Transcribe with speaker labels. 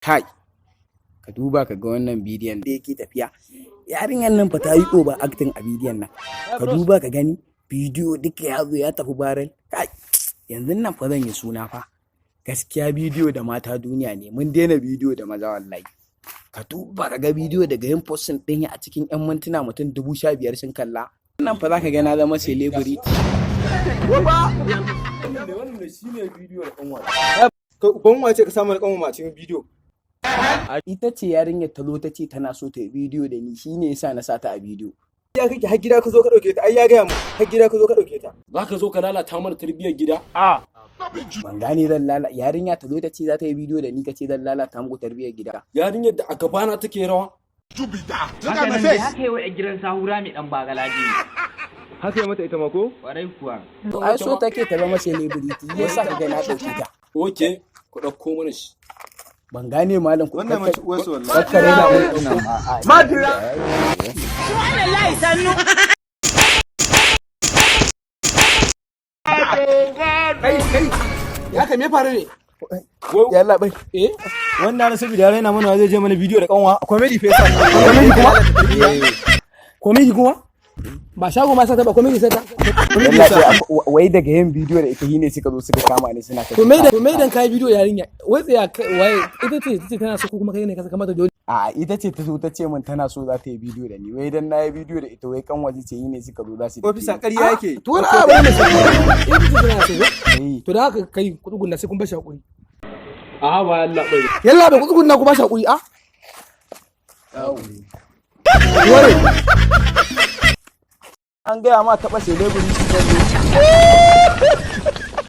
Speaker 1: Kai, ka duba ka ga wannan bidiyon da yake tafiya. Yarinyar nan fa ta yi over acting a bidiyon nan. Ka duba ka gani bidiyo duka ya zo ya tafi viral. Kai, yanzu nan fa zan yi suna fa. Gaskiya bidiyo da mata duniya ne. Mun daina bidiyo da maza wallahi. Ka duba ka ga bidiyo daga yin postin ɗin a cikin 'yan mintuna mutum 15,000 sun kalla. Nan fa za ka ga na zama celebrity.
Speaker 2: Wannan shine bidiyo da kanwa. Kanwa ce ka samu kanwa a cikin bidiyo.
Speaker 1: Ita ce yarinyar ta zo ta ce tana so ta yi bidiyo da ni, shine yasa na sata a bidiyo.
Speaker 2: Ya kake har gida ka zo ka dauke ta, ai ya gaya mu har gida ka zo ka dauke ta.
Speaker 3: Za ka zo ka lalata mana tarbiyyar gida?
Speaker 1: Ban gane zan lalata yarinya ta zo ta ce za ta yi bidiyo da ni, ka ce zan lalata muku tarbiyyar gida.
Speaker 3: Yarinyar da a gabana take rawa?
Speaker 4: Haka nan dai haka yi wa gidan sahura mai dan bagalaji.
Speaker 2: Haka yi mata ita ma ko?
Speaker 4: Kwarai kuwa.
Speaker 1: Ai so take ta zama celebrity, yasa ka ga na dauke ta.
Speaker 3: Oke, ku ɗauko mana shi.
Speaker 1: Ban gane malam ku
Speaker 2: wannan mace uwarsu wallahi.
Speaker 1: kakkare da mun nan
Speaker 2: Madira.
Speaker 4: Wallahi sannu.
Speaker 2: Kai. Ya kai me faru ne?
Speaker 1: yalla bai
Speaker 2: Wannan saboda raina mana zai je mana bidiyo da kanwa. Comedy face.
Speaker 1: komai kuma ba shago ma sata ba komai sai ta wai daga yin bidiyo da ita ne suka zo suka kama ni suna
Speaker 5: to me dan kai bidiyo yarinya wai tsaya wai ita ce tana so ko kuma kai ne ka saka mata dole
Speaker 1: a ita ce ta zo ta ce min tana so za ta yi bidiyo da ni wai dan na yi bidiyo da ita wai kan waje ce ne suka zo za su
Speaker 2: Ofisa ƙarya yake.
Speaker 5: to wani abu ne sai ita ce tana so to da haka kai kudugunna sai kun bashi hakuri
Speaker 3: A ba yalla bai.
Speaker 5: yalla bai kudugunna ku bashi hakuri a
Speaker 1: an gaya ma taɓa celebrity